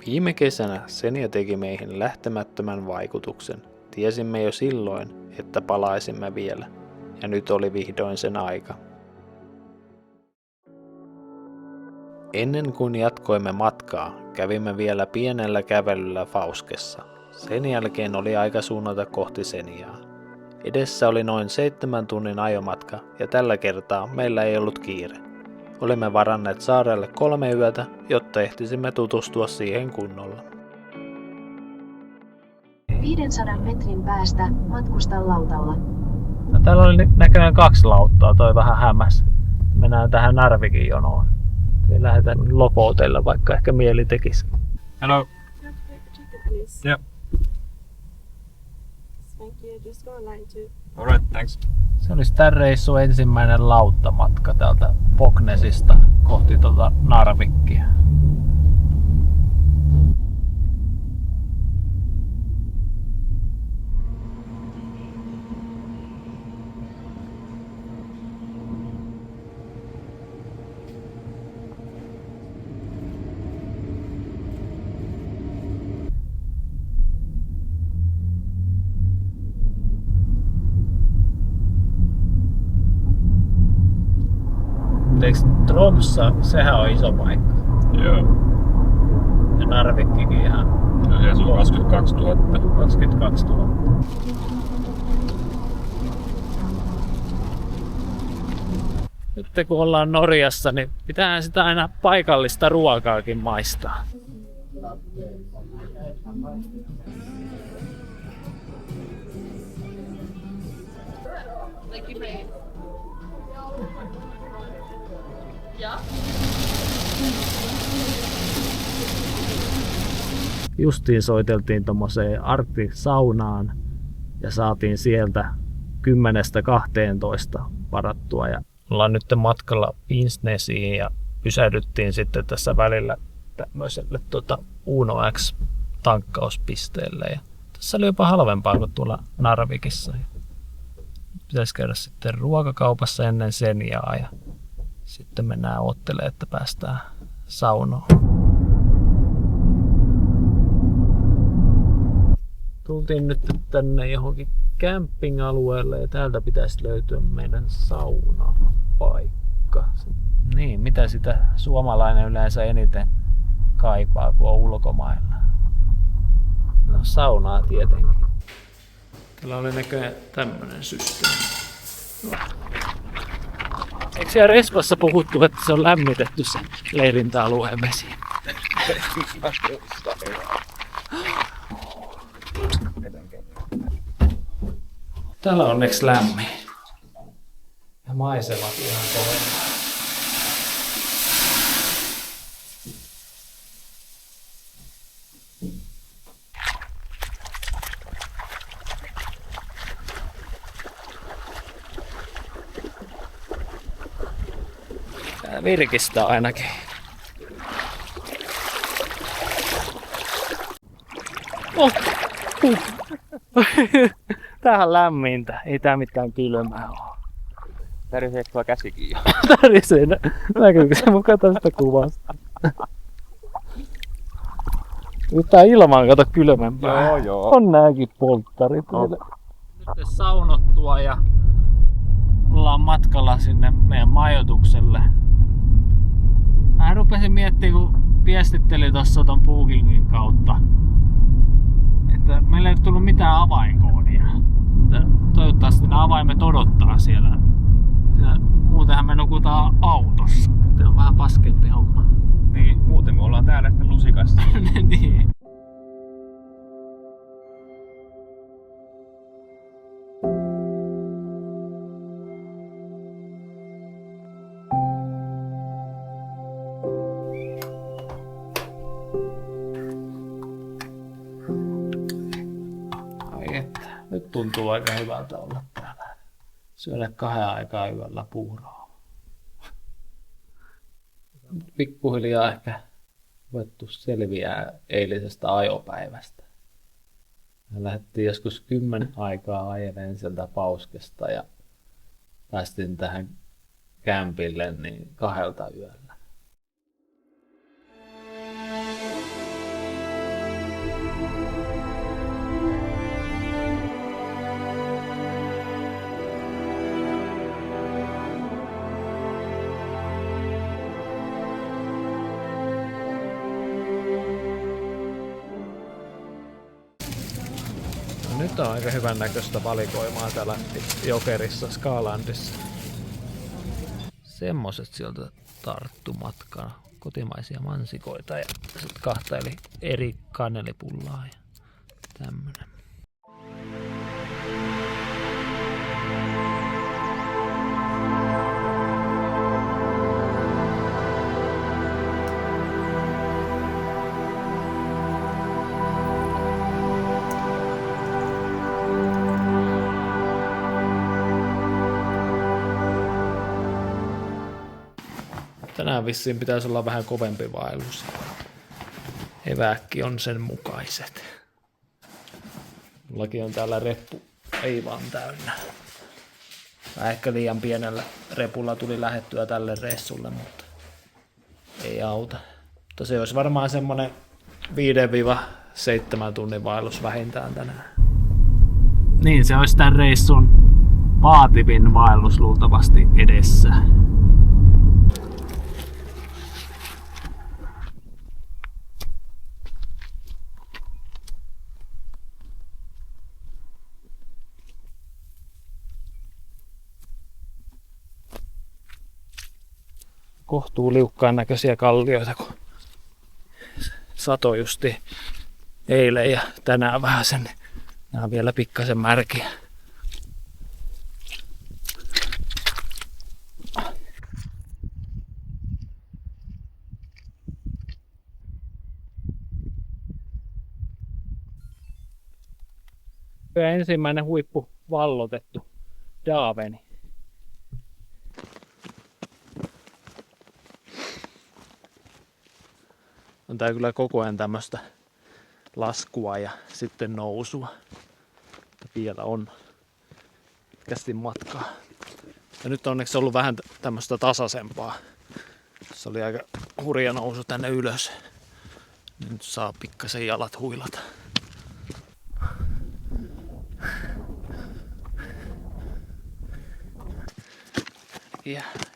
Viime kesänä Senja teki meihin lähtemättömän vaikutuksen. Tiesimme jo silloin, että palaisimme vielä, ja nyt oli vihdoin sen aika. Ennen kuin jatkoimme matkaa, kävimme vielä pienellä kävelyllä Fauskessa. Sen jälkeen oli aika suunnata kohti Senjaa. Edessä oli noin 7 tunnin ajomatka, ja tällä kertaa meillä ei ollut kiire. Olimme varanneet saarelle 3 yötä, jotta ehtisimme tutustua siihen kunnolla. 500 metrin päästä matkusta lautalla. No, täällä oli näköjään 2 lauttaa, toi vähän hämäs. Mennään tähän Narvikin jonoon. Ei lähdetä Lopotelle, vaikka ehkä mieli tekisi. Hello. Please. Yep. Thank you. Just go online too. Alright, thanks. Se olisi tämän reissun ensimmäinen lauttamatka täältä Poknesista kohti Narvikkia. Eikö Tromssa, sehän on iso paikka. Joo. Ja Narvikkikin ihan. No, ja se on 22 000. 22 000. Nyt kun ollaan Norjassa, niin pitää sitä aina paikallista ruokaakin maistaa. Justiin soiteltiin tommoseen Arkti-saunaan ja saatiin sieltä 10-12 varattua. Ja ollaan nyt matkalla Finnsnesiin ja pysähdyttiin sitten tässä välillä tämmöiselle Uno X-tankkauspisteelle. Ja tässä oli jopa halvempaa kuin tuolla Narvikissa. Pitäisi käydä sitten ruokakaupassa ennen Senjaa ja sitten mennään ottelemaan, että päästään saunoon. Tultiin nyt tänne johonkin camping-alueelle ja täältä pitäisi löytyä meidän saunapaikka. Niin, mitä sitä suomalainen yleensä eniten kaipaa, kun on ulkomailla? No saunaa tietenkin. Täällä oli näköjään tämmönen systeemi. Eikö siellä Respassa puhuttu, että se on lämmitetty se leirintäalueen vesi? Täällä on onneksi lämmin. Ja maisemat ihan kohdalla. Tää virkistää ainakin. Tää on lämmintä, ei tää mitään kylmää oo. Täriseekö tuo käsikin jo? Tärisee, näkyykö se mun kato sitä kuvasta? Nyt tää ilma on kato kylmempää. Joo. On nääkin polttarit. Nyt saunottua ja ollaan matkalla sinne meidän majoitukselle. Mä rupesin miettimään, kun viestittelin tossa ton Bookingin kautta, että meillä ei ole tullut mitään avainkoodia. Toivottavasti nämä avaimet odottaa siellä. Muutenhan me nukutaan autossa. Se on vähän paskempi homma. Niin, muuten me ollaan täällä sitten lusikassa. Niin. Nyt tuntuu aika hyvältä olla täällä. Syödä 2 aikaa yöllä puuroa. Pikkuhiljaa ehkä ruvettu selviää eilisestä ajopäivästä. Me lähdettiin joskus 10 aikaa ajeleen sieltä Pauskesta ja päästiin tähän kämpille niin 2 yöllä. Nyt on aika hyvän näköistä valikoimaa täällä Jokerissa, Skalandissa. Semmoset sieltä tarttu matkana. Kotimaisia mansikoita ja sitten kahtaili eri kannelipullaa ja tämmönen. Tänään vissiin pitäisi olla vähän kovempi vaellus. Evääkki on sen mukaiset. Mullakin on täällä reppu aivan täynnä. Ehkä liian pienellä repulla tuli lähettyä tälle reissulle, mutta ei auta. Mutta se olisi varmaan semmonen 5-7 tunnin vaellus vähintään tänään. Niin, se olisi tämän reissun vaativin vaellus luultavasti edessä. Kohtuu liukkaan näköisiä kallioita, kun sato justi eilen ja tänään vähän sen. Nämä on vielä pikkasen märkiä. Ensimmäinen huippu vallotettu Daaveni. On tää kyllä koko ajan tämmöstä laskua ja sitten nousua. Mutta vielä on pitkästi matkaa. Ja nyt on onneksi ollut vähän tämmöstä tasaisempaa. Se oli aika hurja nousu tänne ylös. Nyt saa pikkasen jalat huilata.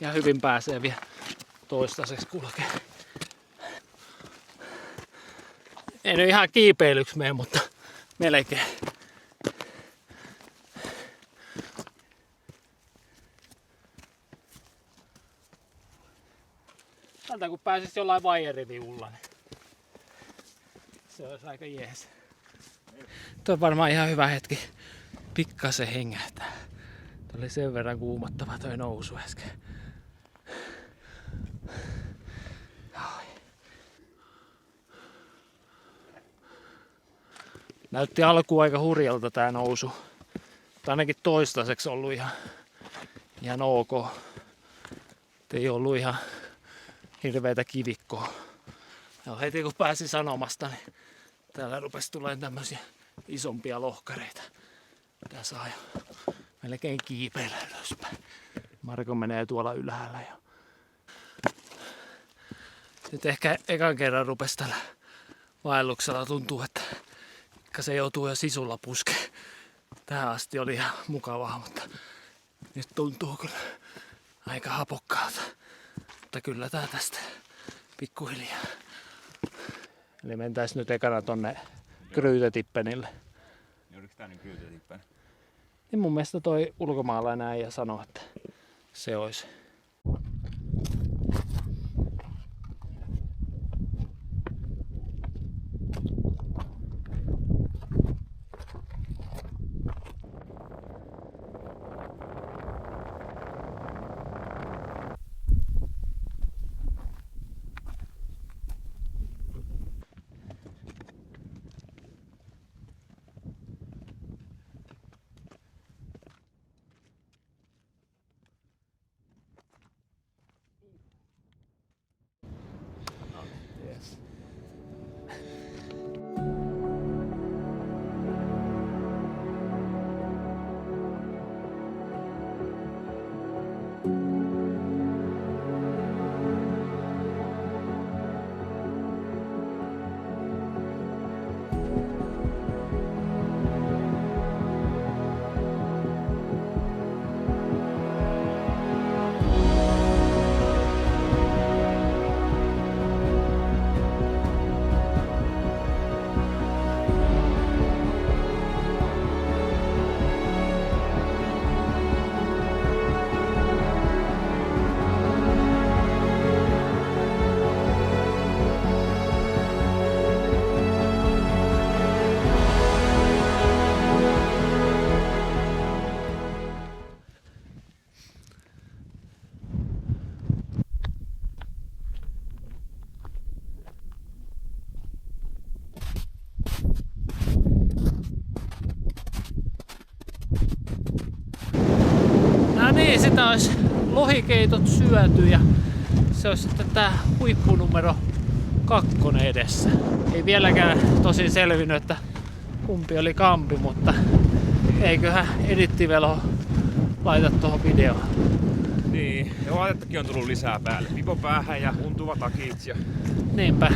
Ja hyvin pääsee vielä toistaiseksi kulkee. Ei nyt ihan kiipeilyksi mene, mutta melkein. Tältä kun pääsis jollain vaijeriviulla, niin se olisi aika jees. Tuo on varmaan ihan hyvä hetki pikkasen hengähtää. Tuo oli sen verran kuumottava toi nousu äsken. Näytti alkuun aika hurjalta tää nousu. Mutta ainakin toistaiseksi ollut ihan ok. Ei ollut ihan hirveätä kivikkoa. Ja heti kun pääsin sanomasta, niin täällä rupesi tulemaan tämmösiä isompia lohkareita. Tää saa jo melkein kiipeillä ylöspäin. Marko menee tuolla ylhäällä jo. Nyt ehkä ekan kerran rupesi tällä vaelluksella tuntuu, että se joutuu jo sisulla puskeen. Tähän asti oli ihan mukavaa, mutta nyt tuntuu kyllä aika hapokkaalta. Mutta kyllä tää tästä pikkuhiljaa. Eli mentäis nyt ekana tonne Grütetippenille. Oliko tää niin Grütetippen? Niin mun mielestä toi ulkomaalainen äijä sanoi, että se olisi. Niin, sitä olisi lohikeitot syöty ja se olisi sitten tää huippunumero 2 edessä. Ei vieläkään tosin selvinnyt, että kumpi oli kampi, mutta eiköhän edittivelo laita tuohon videoon. Niin, ja vaatettakin on tullut lisää päälle. Pipo päähän ja untuva takit ja... Niinpä.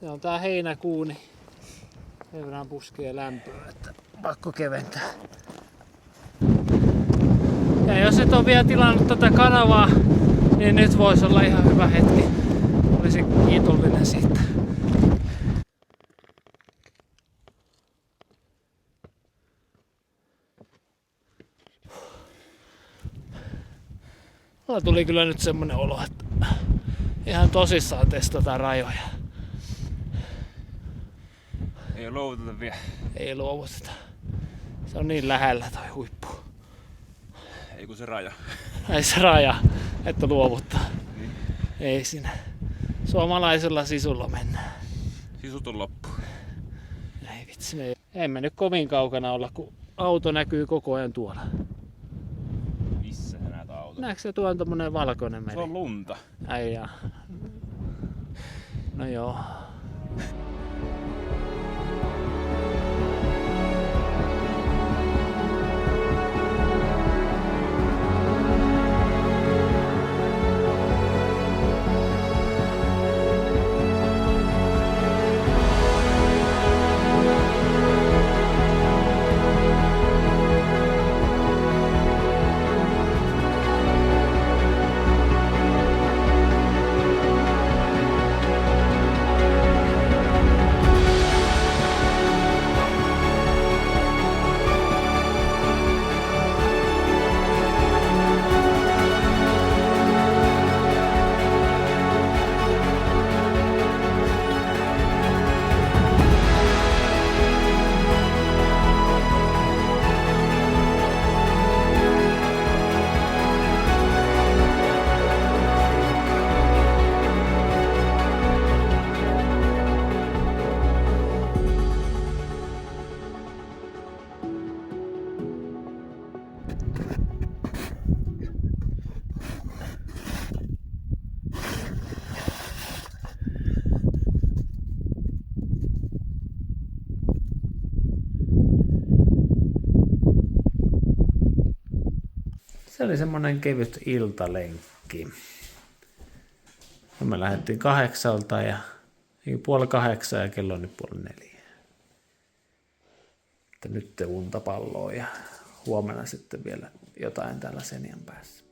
Se on tää heinäkuu, niin sen verran puskee lämpöä, että pakko keventää. Ja jos et ole vielä tilannut tätä kanavaa, niin nyt voisi olla ihan hyvä hetki. Olisin kiitollinen siitä. Mulla tuli kyllä nyt semmonen olo, että ihan tosissaan testataan rajoja. Ei luovuteta vielä. Ei luovuteta. Se on niin lähellä toi huippu. Ei kun se raja. Ei se raja, että luovuttaa. Niin. Ei siinä. Suomalaisella sisulla mennään. Sisut on loppu. Ei vitsi, ei me nyt kovin kaukana olla, kun auto näkyy koko ajan tuolla. Missä sä näet auton? Näetkö sä tuon tommonen valkoinen meri? Se on lunta. Ai jaa. No joo. Se oli semmonen kevyt iltalenkki. Me lähdettiin 8 ja 7:30 ja kello on nyt 3:30. Että nyt unta palloa ja huomenna sitten vielä jotain täällä Senian päässä.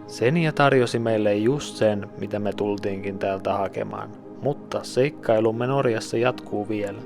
Senia tarjosi meille just sen, mitä me tultiinkin täältä hakemaan, mutta seikkailumme Norjassa jatkuu vielä.